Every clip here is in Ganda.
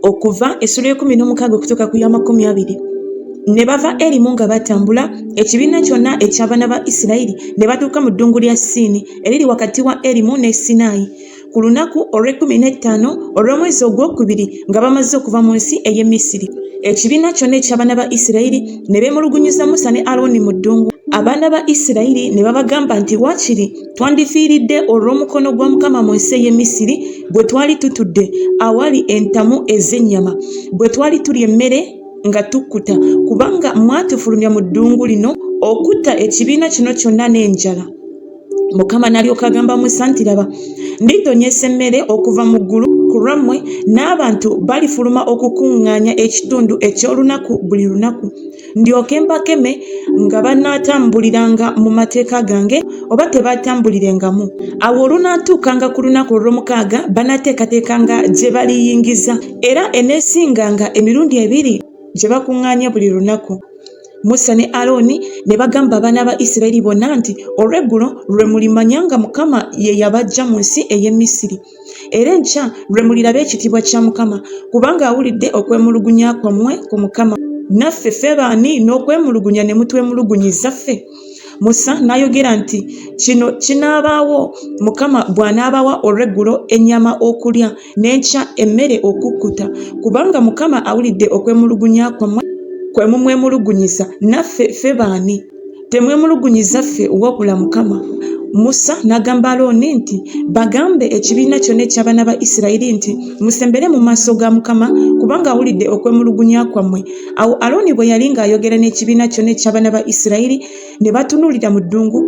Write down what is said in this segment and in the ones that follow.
okuva essula 16 okutuuka ku ya 20. Ne bava Erimu nga batambula ekibiina kyonna eky'abaana ba Isirayiri ne batuuka mu ddungu lya Siini eriri wakati wa Erimu ne Sinaayi ku lunaku olw'15 olw'omwezi ogwokubiri nga bamaze okuva mu nsi ey'e Misiri. Ekibiina kyonna eky'abaana ba Isirayiri ne beemulugunyiza Musa ne Alooni mu ddungu. Abaana ba Isirayiri ne babagamba nti waakiri twandifiiridde olw'omukono gwa Mukama mu nsi ey'e Misiri bwe twali tutudde awali entamu ez'ennyama, bwe twali tulya emmere nga tukkuta, kubanga mwatufulumya mu ddungu lino okutta ekibiina kino kyonna n'enjala. Mukama n'alyoka agamba Musa nti laba, nditonyesa emmere okuva mu ggulu ku lwammwe, n'abantu balifuluma okukuŋŋaanya ekitundu eky'olunaku buli lunaku, ndyoke mbakeme nga banaatambuliranga mu mateeka gange oba tebatambulirengamu. Awo olunaatuukanga ku lunaku olw'omukaaga banaateekateekanga gye baliyingiza, era eneesinganga emirundi 2 gye bakuŋŋaanya buli lunaku. Musa ne Alooni ne bagamba abaana ba Isirayiri bonna nti olw'eggulo lwe mulimanya nga Mukama ye yabaggya mu nsi ey'e Misiri, era enkya lwe muliraba ekitiibwa kya Mukama, kubanga awulidde okwemulugunya kwammwe ku Mukama. Naffe ffe baani n'okwemulugunya ne mutwemulugunyiza ffe? Musa n'ayogera nti kino kinaabaawo Mukama bw'anaabawa olw'eggulo ennyama okulya n'enkya emmere okukkuta, kubanga Mukama awulidde okwemulugunya kwammwe kwe mumwemulugunyiza. Naffe ffe baani? Temwemulugunyiza ffe wabula Mukama. Musa n'agamba Alooni nti bagambe ekibiina kyonna eky'abaana ba Isirayiri nti musembere mu maaso ga Mukama, kubanga awulidde okwemulugunya kwammwe. Awo Alooni bwe yali ng'ayogera n'ekibiina kyonna eky'abaana ba Isirayiri ne batunuulira mu ddungu,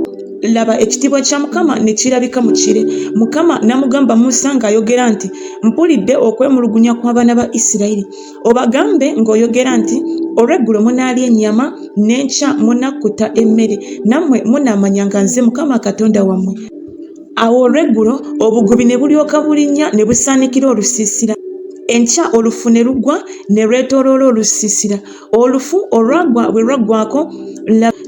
laba ekitiibwa kya Mukama ne kirabika mu kire. Mukama n'amugamba Musa ng'ayogera nti mpulidde okwemulugunya kw'abaana ba Isirayiri. Obagambe ng'oyogera nti olw'eggulo munaalya ennyama n'enkya munakkuta emmere, nammwe munaamanya nga nze Mukama Katonda wammwe. Awo olw'eggulo obugubi ne bulyoka bulinnya ne busaanikira olusiisira. Enkya olufu ne lugwa ne lwetooloola olusiisira. Olufu olwagwa bwe lwaggwako,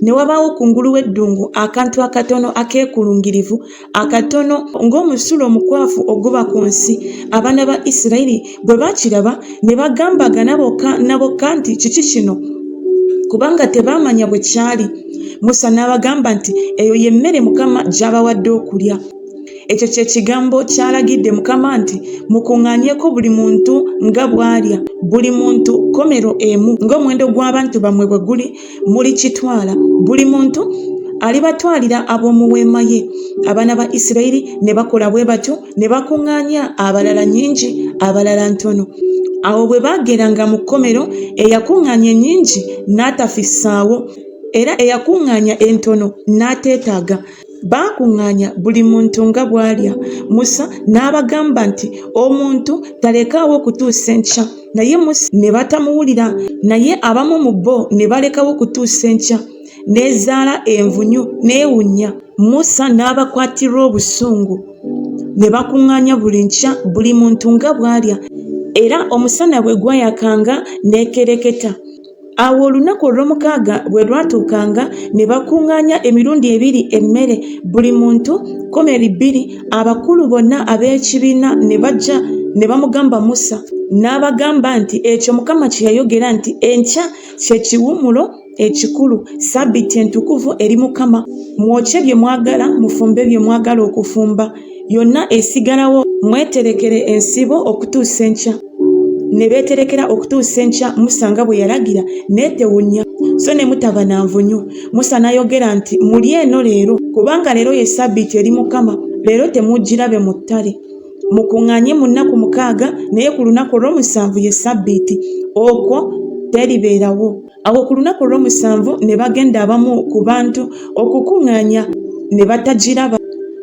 ne wabaawo kungulu w'eddungu akantu akatono akeekulungirivu, akatono ng'omusulo omukwafu oguba ku nsi. Abaana ba Isirayiri bwe baakiraba ne bagambagana bokka na bokka nti kiki kino, kubanga tebaamanya bwe kyali. Musa n'abagamba nti eyo ye mmere Mukama gy'abawadde okulya. Ekyo kye kigambo kyalagidde Mukama nti mukuŋŋaanyeko buli muntu nga bw'alya, buli muntu komero emu ng'omuwendo gw'abantu bammwe bwe guli mulikitwala, buli muntu alibatwalira ab'omu weema ye. Abaana ba Isirayiri ne bakola bwe batyo, ne bakuŋŋaanya abalala nnyingi abalala ntono. Awo bwe baageranga mu kkomero, eyakuŋŋaanya ennyingi n'atafissaawo, era eyakuŋŋaanya entono n'ateetaaga. Baakuŋŋaanya buli muntu nga bw'alya. Musa n'abagamba nti omuntu talekaawo kutuusa enkya, naye Musa ne batamuwulira, naye abamu mu bo ne balekawo kutuusa enkya, n'ezaala envunyu n'ewunya. Musa n'abakwatirwa obusungu, ne bakuŋŋaanya buli nkya buli muntu nga bw'alya, era omusana bwe gwayakanga n'ekereketa. Awo olunaku olw'omukaaga bwe lwatuukanga ne bakuŋŋaanya emirundi 2 emmere, buli muntu komero 2. Abakulu bonna ab'ekibiina ne bajja ne bamugamba Musa, n'abagamba nti ekyo Mukama kye yayogera nti enkya kye kiwummulo ekikulu, Ssabbiiti entukuvu eri Mukama. Mwokye bye mwagala, mufumbe bye mwagala okufumba, yonna esigalawo mweterekere ensibo okutuusa enkya. Ne beeterekera okutuusa enkya Musa nga bwe yalagira, n'etewunya so ne mutaba na nvunyu. Musa n'ayogera nti mulye eno leero, kubanga leero ye Ssabbiiti eri Mukama, leero temugirabe mu ttale. Mukuŋŋaanye mu nnaku 6, naye ku lunaku olw'omusanvu ye Ssabbiiti, okwo teribeerawo. Awo ku lunaku olw'omusanvu ne bagenda abamu ku bantu okukuŋŋaanya ne batagiraba.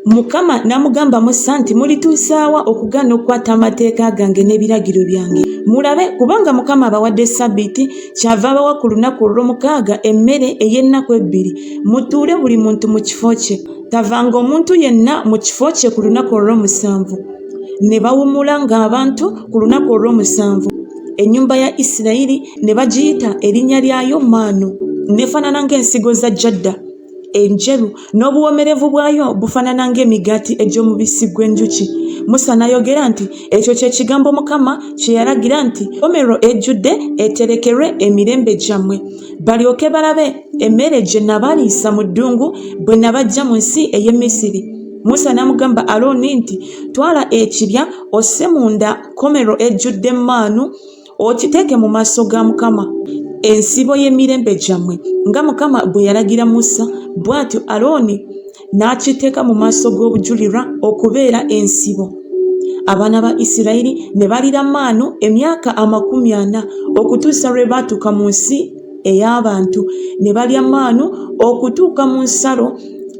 Mukama n'amugamba Musa nti mulituusaawa okugaana okukwata amateeka gange n'ebiragiro byange? Mulabe, kubanga Mukama abawadde Ssabbiiti, kyava abawa ku lunaku olw'omukaaga emmere ey'ennaku 2. Mutuule buli muntu mu kifo kye. Tavanga omuntu yenna mu kifo kye ku lunaku olw'omusanvu. Ne bawummula ng'abantu ku lunaku olw'omusanvu. Ennyumba ya Isirayiri ne bagiyita erinnya lyayo Maanu, nefaanana ng'ensigo za jjadda. enjeru n'obuwomerevu bwayo bufaanana ng'emigaati egy'omubisi gw'enjuki. Musa n'ayogera nti ekyo kye kigambo Mukama kye yalagira nti enkomerero ejjudde eterekerwe emirembe gyammwe, balyoke balabe emmere gye nabaliisa mu ddungu bwe nabajja mu nsi ey'e Misiri. Musa n'amugamba Alooni nti twala ekibya osse munda nkomerero ejjudde maanu okiteeke mu maaso ga Mukama, ensibo y'emirembe gyammwe, nga Mukama bwe yalagira Musa, bw'atyo Alooni n'akiteeka mu maaso g'obujulirwa okubeera ensibo. Abaana ba Isirayiri ne balira maanu emyaka 40 okutuusa lwe baatuuka mu nsi ey'abantu, ne balya maanu okutuuka mu nsalo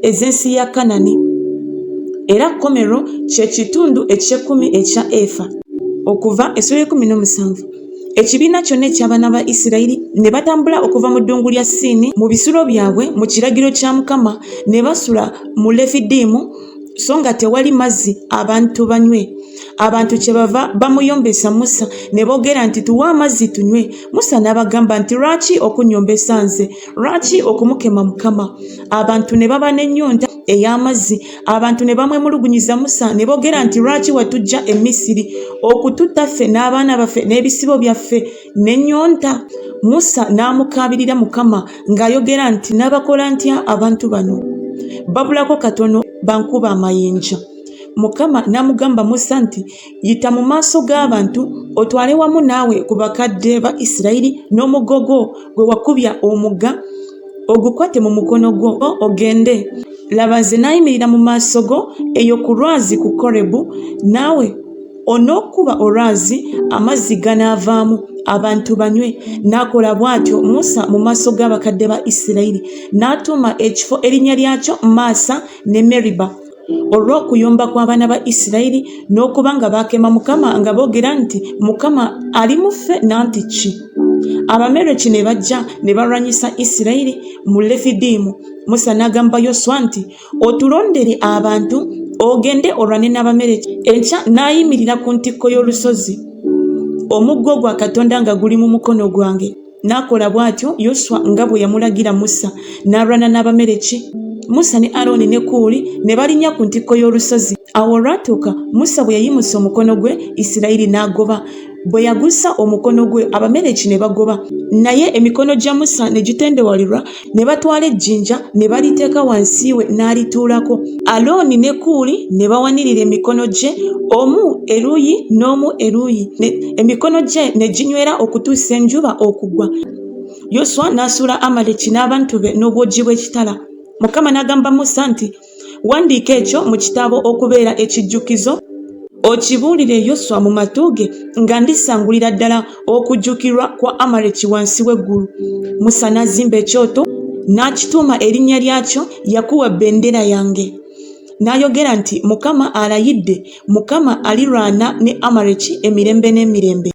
ez'ensi ya Kanani. Era kkomerero kye kitundu eky'ekkumi ekya efa. Okuva essula 17. Ekibiina kyonna eky'abaana ba Isirayiri ne batambula okuva mu ddungu lya Siini mu bisulo byabwe mu kiragiro kya Mukama, ne basula mu Lefidimu so nga tewali mazzi abantu banywe. Abantu kyebava bamuyombesa Musa ne boogera nti tuwa amazzi tunywe. Musa n'abagamba nti lwaki okunyombesa nze? Lwaki okumukema Mukama? Abantu ne baba n'ennyonta ey'amazzi. Abantu ne bamwemulugunyiza Musa ne boogera nti lwaki watujja e Misiri okututta ffe n'abaana baffe n'ebisibo byaffe n'ennyonta? Musa n'amukaabirira Mukama ng'ayogera nti nabakola ntya abantu bano? Babulako katono bankuba amayinja. Mukama n'amugamba Musa nti yita mu maaso g'abantu otwale wamu naawe ku bakadde ba Isirayiri n'omugogo gwe wakubya omugga ogukwate mu mukono gwo ogende. Laba nze nayimirira mu maaso go eyo ku lwazi ku Korebu, naawe onookuba olwazi amazzi ganaavaamu abantu banywe. N'akola bw'atyo Musa mu maaso g'abakadde ba Isirayiri, n'atuuma ekifo erinnya lyakyo Maasa ne Meriba olw'okuyomba kw'abaana ba Isirayiri n'okuba nga baakema Mukama nga boogera nti Mukama ali mu ffe nanti ki? Abamereki ne bajja ne balwanyisa Isirayiri mu Lefidimu. Musa n'agamba Yoswa nti otulondere abantu ogende olwane n'Abamereki. Enkya n'ayimirira ku ntikko y'olusozi, omuggo gwa Katonda nga guli mu mukono gwange. N'akola bw'atyo Yoswa nga bwe yamulagira Musa, n'alwana n'Abamereki. Musa ne Alooni ne Kuuli ne balinnya ku ntikko y'olusozi. Awo olwatuuka Musa bwe yayimusa omukono gwe, Isirayiri n'agoba. Bwe yagusa omukono gwe, Abamereki ne bagoba. Naye emikono gya Musa ne gitendewalirwa, ne batwala ejjinja ne baliteeka wansi we n'alituulako. Alooni ne Kuuli ne bawanirira emikono gye, omu eruuyi n'omu eruuyi, emikono gye ne ginywera okutuusa enjuba okugwa. Yoswa n'asuula Amaleki n'abantu be n'obwogi bw'ekitala. Mukama n'agamba Musa nti wandiika ekyo mu kitabo okubeera ekijjukizo, okibuulire Yoswa mu matu ge nga ndisangulira ddala okujjukirwa kwa Amaleki wansi w'eggulu. Musa n'azimba ekyoto n'akituuma erinnya lyakyo Yakuwa bendera yange. N'ayogera nti Mukama alayidde, Mukama alirwana ne Amaleki emirembe n'emirembe.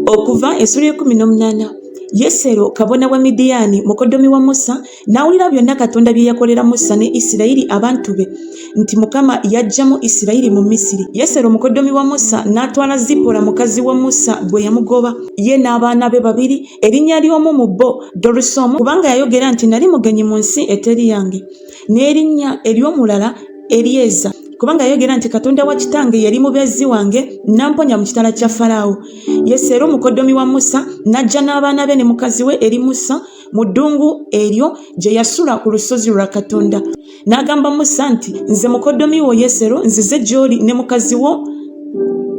Okuva essula 18. Yesero kabona wa Midiyaani mukoddomi wa Musa n'awulira byonna Katonda bye yakolera Musa ne Isirayiri abantu be, nti Mukama yaggyamu Isirayiri mu Misiri. Yesero mukoddomi wa Musa n'atwala Zipora mukazi wa Musa gwe yamugoba, ye n'abaana be 2, erinnya ly'omu mu bo Dolusomu, kubanga yayogera nti nali mugenyi mu nsi eteri yange, n'erinnya ery'omulala Eryeza, kubanga yayogera nti Katonda wa kitange yali mubeezi wange n'amponya mu kitala kya Falaawo. Yesero mukoddomi wa Musa n'ajja n'abaana be ne mukazi we eri Musa mu ddungu eryo gye yasula ku lusozi lwa Katonda. N'agamba Musa nti nze mukoddomi wo Yesero nzize gy'oli ne mukazi wo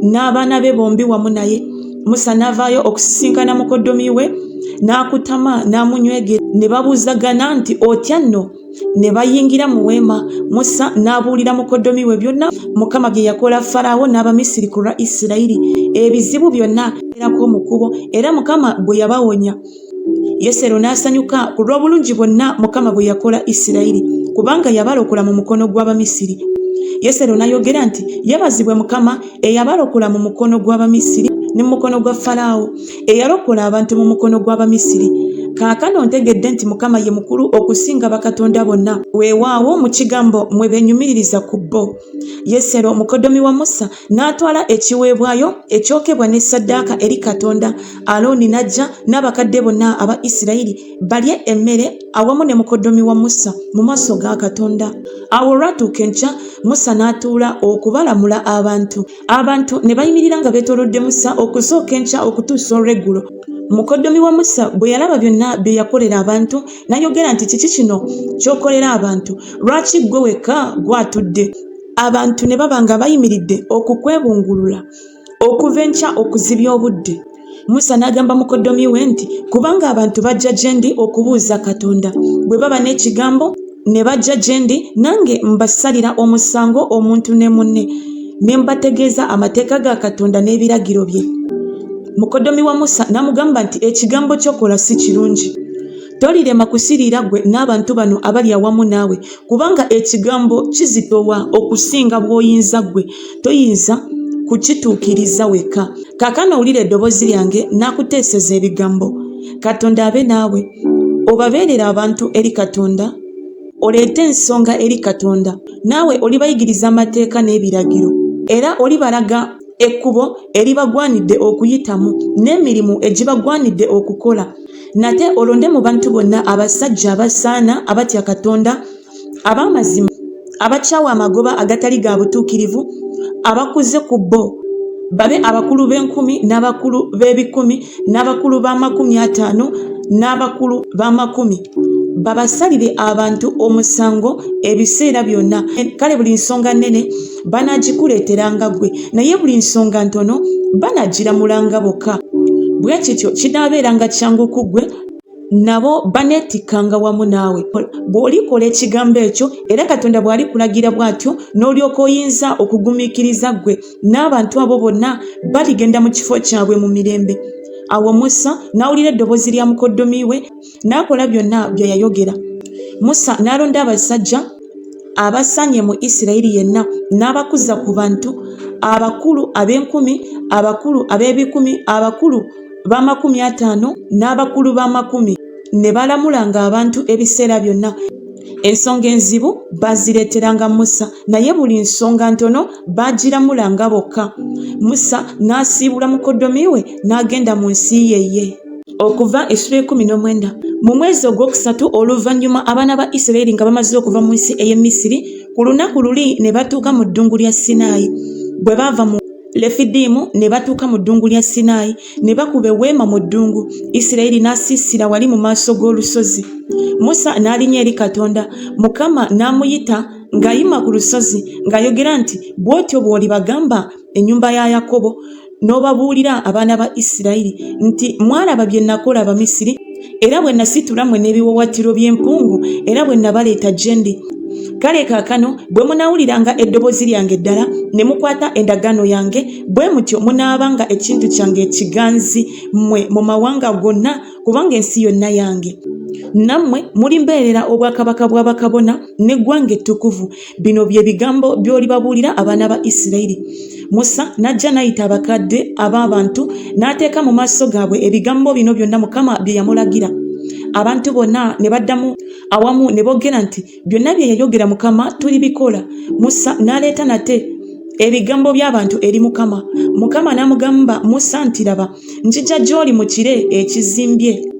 n'abaana be bombi wamu naye. Musa n'avaayo okusisinkana mukoddomi we, n'akutama n'amunywegera, ne babuuzagana nti otya nno? Ne bayingira mu weema. Musa n'abuulira mukoddomi we byonna Mukama bye yakola Falaawo n'Abamisiri ku lwa Isirayiri, ebizibu byonna erako mu kkubo, era Mukama bwe yabawonya. Yesero n'asanyuka ku lw'obulungi bwonna Mukama bwe yakola Isirayiri, kubanga yabalokola mu mukono gw'Abamisiri. Yesero n'ayogera nti yebazibwe Mukama eyabalokola mu mukono gw'Abamisiri ne mu mukono gwa Falaawo, eyalokola abantu mu mukono gw'Abamisiri. kaakano ntegedde nti Mukama ye mukulu okusinga bakatonda bonna. Weewaawo mu kigambo mwe benyumiririza ku bo. Yesero mukoddomi wa Musa n'atwala ekiweebwayo ekyokebwa ne ssaddaaka eri Katonda. Alooni n'ajja n'abakadde bonna aba Isirayiri balye emmere awamu ne mukoddomi wa Musa mu maaso ga Katonda. Awo olwatuuka enkya Musa n'atuula okubalamula abantu. Abantu ne bayimirira nga beetoolodde Musa okusooka enkya okutuusa olweggulo. Mukoddomi wa Musa bwe yalaba byonna bye yakolera abantu n'ayogera nti kiki kino ky'okolera abantu? Lwaki ggwe wekka gwatudde? Abantu ne baba nga bayimiridde okukwebungulula okuva enkya okuzibya obudde. Musa n'agamba mukoddomi we nti kubanga abantu bajja gye ndi okubuuza Katonda, bwe baba n'ekigambo ne bajja gye ndi, nange mbasalira omusango omuntu ne munne, ne mbategeeza amateeka ga Katonda n'ebiragiro bye. Mukoddomi wa Musa n'amugamba nti ekigambo ky'okola si kirungi. Tolirema kusiriira ggwe n'abantu bano abali awamu naawe, kubanga ekigambo kizitowa okusinga bw'oyinza ggwe. Toyinza kukituukiriza wekka. Kaakano owulira eddoboozi lyange n'akuteeseza ebigambo. Katonda abe naawe. Obabeerera abantu eri Katonda, oleete ensonga eri Katonda. Naawe olibayigiriza amateeka n'ebiragiro, era olibalaga ekkubo eribagwanidde okuyitamu n'emirimu egibagwanidde okukola. Nate olonde mu bantu bonna abasajja abasaana abatya Katonda, ab'amazima, abakyawa amagoba agatali ga butuukirivu, abakuze ku bo, babe abakulu b'enkumi n'abakulu b'ebikumi n'abakulu b'50 n'abakulu b'10. Babasalire abantu omusango ebiseera byonna. Kale buli nsonga nnene banagikuleeteranga ggwe, naye buli nsonga ntono banagiramulanga bokka. Bwe kityo kinaabeeranga kyangu ku ggwe, nabo baneetikkanga wamu naawe. Bw'olikola ekigambo ekyo era Katonda bw'alikulagira bw'atyo, n'olyoka oyinza okugumiikiriza ggwe, n'abantu abo bonna baligenda mu kifo kyabwe mu mirembe. Awo Musa n'awulira eddoboozi lya mukoddomi we n'akola byonna bye yayogera. Musa n'alonda abasajja abasaanye mu Isirayiri yenna n'abakuza ku bantu, abakulu ab'enkumi, abakulu ab'ebikumi, abakulu b'50 n'abakulu b'10, ne balamulanga abantu ebiseera byonna. Ensonga enzibu bazireeteranga Musa, naye buli nsonga ntono bagiramulanga bokka. Musa n'asiibula mukoddomi we n'agenda mu nsi ye. Okuva essula 19. Mu mwezi ogwokusatu oluvannyuma abaana ba Isirayiri nga bamaze okuva mu nsi ey'e Misiri, ku lunaku luli ne batuuka mu ddungu lya Sinaayi. Bwe baava mu Lefidimu ne batuuka mu ddungu lya Sinaayi, ne bakuba eweema mu ddungu. Isirayiri n'asiisira wali mu maaso g'olusozi. Musa n'alinnya eri Katonda. Mukama n'amuyita ng'ayima ku lusozi ng'ayogera nti bw'otyo bw'olibagamba ennyumba ya Yakobo, n'obabuulira abaana ba Isirayiri nti mwalaba bye nakola Abamisiri, era bwe nasitula mmwe n'ebiwaawaatiro by'empungu, era bwe nabaleeta gye ndi. Kale kaakano bwe munaawuliranga eddoboozi lyange ddala ne mukwata endagaano yange, bwe mutyo munaabanga ekintu kyange ekiganzi mmwe mu mawanga gonna, kubanga ensi yonna yange. Nammwe mulimbeerera obwakabaka bwa bakabona n'eggwanga ettukuvu. Bino bye bigambo by'olibabuulira abaana ba Isirayiri. Musa n'ajja n'ayita abakadde ab'abantu n'ateeka mu maaso gaabwe ebigambo bino byonna Mukama bye yamulagira. Abantu bonna ne baddamu awamu ne boogera nti byonna bye yayogera Mukama tulibikola. Musa n'aleeta nate ebigambo by'abantu eri Mukama. Mukama n'amugamba Musa nti laba, njija gy'oli mu kire ekizimbye,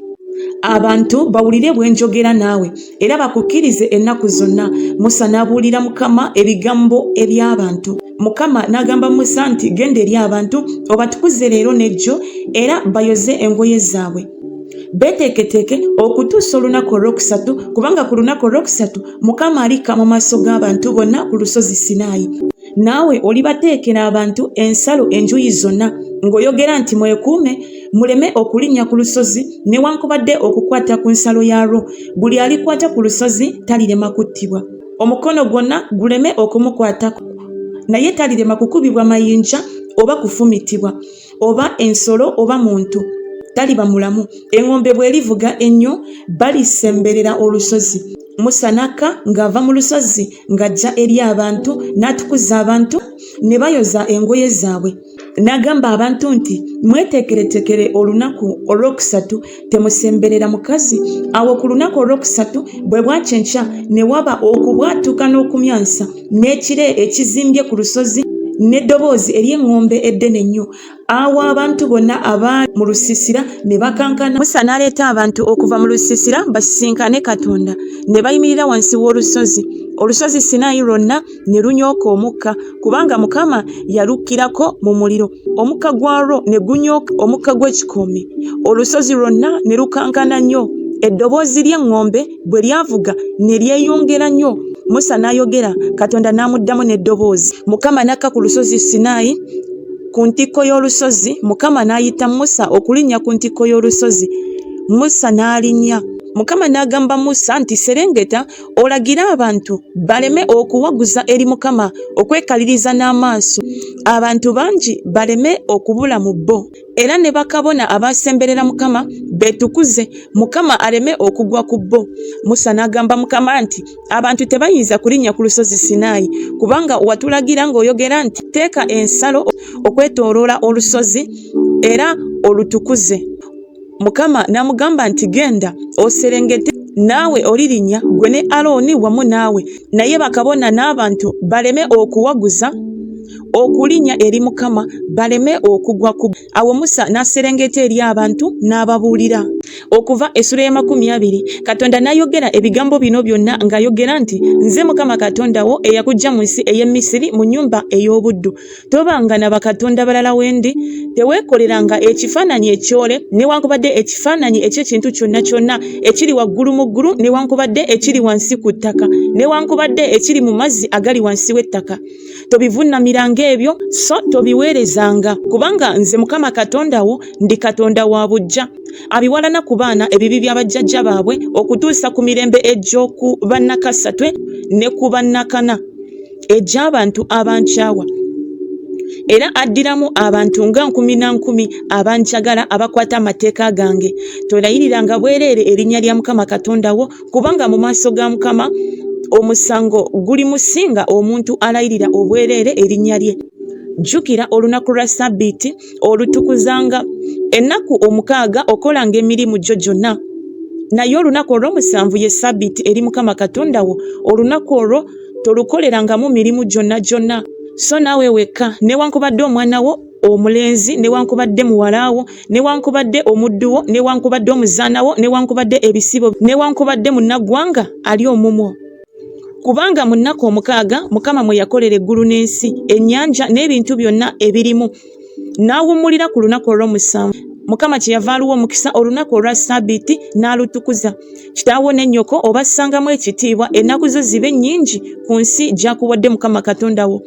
abantu bawulire bwe njogera naawe era bakukkirize ennaku zonna. Musa n'abuulira Mukama ebigambo eby'abantu. Mukama n'agamba Musa nti genda eri abantu obatukuze leero n'ejjo, era bayoze engoye zaabwe, beteeketeeke okutuusa olunaku olwokusatu, kubanga ku lunaku olwokusatu Mukama alika mu maaso g'abantu bonna ku lusozi Sinaayi. Naawe olibateekera abantu ensalo enjuuyi zonna, ng'oyogera nti mwekuume muleme okulinnya ku lusozi newankubadde okukwata ku nsalo yaalwo. Buli alikwata ku lusozi talirema kuttibwa, omukono gwonna guleme okumukwatako, naye talirema kukubibwa mayinja oba kufumitibwa, oba ensolo oba muntu taliba mulamu. Eŋŋombe bw'erivuga ennyo balisemberera olusozi. Musa n'akka ng'ava mu lusozi ng'ajja eri abantu n'atukuza abantu ne bayoza engoye zaabwe. N'agamba abantu nti mweteekeretekere olunaku olwokusatu temusemberera mukazi. Awo ku lunaku olwokusatu bwe bwakyenkya ne waba okubwatuka n'okumyansa n'ekire ekizimbye ku lusozi n'eddoboozi ery'eŋŋombe eddene ennyo. Awo abantu bonna abaali mu lusiisira ne bakankana. Musa n'aleeta abantu okuva mu lusiisira basisinkane Katonda, ne bayimirira wansi w'olusozi. Olusozi Sinaayi lwonna ne lunyooka omukka, kubanga Mukama yalukkirako mu muliro. Omukka gwalwo ne gunyooka omukka gw'ekikoomi. Olusozi lwonna ne lukankana nnyo. Eddoboozi ly'eŋŋombe bwe lyavuga ne lyeyongera nnyo. Musa n'ayogera, Katonda n'amuddamu n'eddoboozi. Mukama n'akka ku lusozi Sinaayi ku ntikko y'olusozi. Mukama n'ayita Musa okulinnya ku ntikko y'olusozi. Musa n'alinnya. Mukama n'agamba Musa nti serengeta olagire abantu baleme okuwaguza eri Mukama okwekaliriza n'amaaso, abantu bangi baleme okubula mu bo, era ne bakabona abasemberera Mukama betukuze, Mukama aleme okugwa ku bo. Musa n'agamba Mukama nti abantu tebayinza kulinnya ku lusozi Sinaayi, kubanga watulagira ng'oyogera nti teeka ensalo okwetooloola olusozi era olutukuze. Mukama n'amugamba nti genda oserengete, naawe olirinnya gwe ne Alooni wamu naawe, naye bakabona n'abantu baleme okuwaguza okulinnya eri Mukama, baleme okugwa ku. Awo Musa n'aserengeta eri abantu n'ababuulira. Okuva essula ya 20, Katonda n'ayogera ebigambo bino byonna ng'ayogera nti nze Mukama Katonda wo eyakuggya mu nsi ey'e Misiri mu nnyumba ey'obuddu. Tobanga na bakatonda balala wendi, teweekoleranga ekifaananyi ekyole newankubadde ekifaananyi eky'ekintu kyonna kyonna ekiri waggulu mu ggulu newankubadde ekiri wansi ku ttaka newankubadde ekiri mu mazzi agali wansi w'ettaka. Tobivuunamiranga ebyo, so tobiweerezanga, kubanga nze Mukama Katonda wo ndi Katonda wa buggya, abiwalana ku baana ebibi bya bajjajja baabwe okutuusa ku mirembe egy'oku bannakasatwe ne ku bannakana egy'abantu abankyawa, era addiramu abantu nga 10,000 abanjagala abakwata amateeka gange. Tolayiriranga bwereere erinnya lya Mukama Katonda wo, kubanga mu maaso ga Mukama omusango guli musinga omuntu alayirira obwereere erinnya lye. Jjukira olunaku lwa Ssabbiiti olutukuzanga, ennaku 6 okolanga emirimu gyo gyonna, naye olunaku olw'omusanvu ye Ssabbiiti eri Mukama Katonda wo. Olunaku olwo tolukolerangamu mirimu gyonna gyonna. So naawe wekka newankubadde omwana wo omulenzi newankubadde muwala wo newankubadde omuddu wo newankubadde omuzaana wo newankubadde ebisibo newankubadde munnaggwanga ali omumwo, kubanga mu nnaku 6 Mukama mwe yakolera eggulu n'ensi, ennyanja n'ebintu byonna ebirimu, n'awummulira ku lunaku olw'omusanvu. Mukama kyeyava aluwa omukisa olunaku olwa Ssabbiiti n'alutukuza. Kitaawo ne nnyoko obassangamu ekitiibwa, ennaku zo zibe nnyingi ku nsi gy'akuwadde Mukama Katonda wo.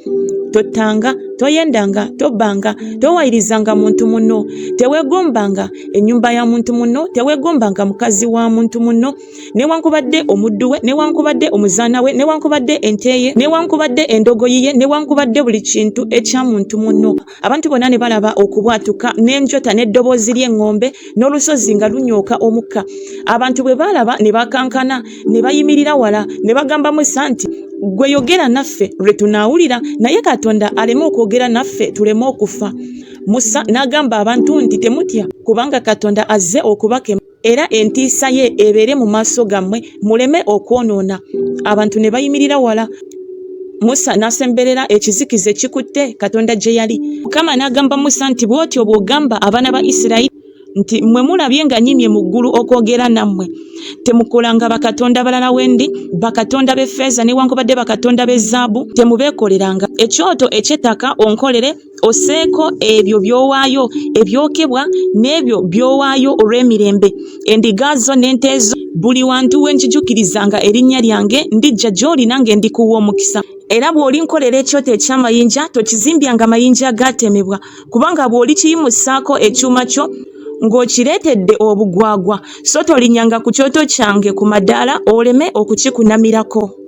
Tottanga, toyendanga, tobbanga, towayirizanga muntu munno, teweegombanga ennyumba ya muntu munno, teweegombanga mukazi wa muntu munno, newankubadde omuddu we, newankubadde omuzaana we, newankubadde ente ye, newankubadde endogoyi ye, newankubadde buli kintu ekya muntu munno. Abantu bonna ne balaba okubwatuka n'enjota n'eddoboozi ly'eŋŋombe n'olusozi nga lunyooka omukka. Abantu bwe balaba ne bakankana, ne bayimirira wala, ne bagamba Musa nti gwe yogera naffe lwe tunaawulira, naye Katonda aleme okwogera naffe tuleme okufa. Musa n'agamba abantu nti temutya, kubanga Katonda azze okubakema, era entiisa ye ebeere mu maaso gammwe, muleme okwonoona. Abantu ne bayimirira wala. Musa n'asemberera ekizikiza ekikutte Katonda gye yali. Mukama n'agamba Musa nti bw'otyo bw'ogamba abaana ba Isirayiri nti mmwe mulabye nga nyimye mu ggulu okwogera nammwe, temukolanga bakatonda balala wendi, bakatonda b'effeeza newankubadde bakatonda b'ezaabu temubeekoleranga. Ekyoto eky'ettaka onkolere, osseeko ebyo by'owaayo ebyokebwa n'ebyo by'owaayo olw'emirembe, endiga zo n'ente zo, buli wantu we nkijukirizanga erinnya lyange ndijja gy'oli nange ndikuwa omukisa. Era bw'olinkolera ekyoto eky'amayinja tokizimbyanga mayinja agaatemebwa, kubanga bw'olikiyimusaako ekyuma kyo ng'okireetedde obugwagwa, so tolinnyanga ku kyoto kyange ku madaala oleme okukikunamirako.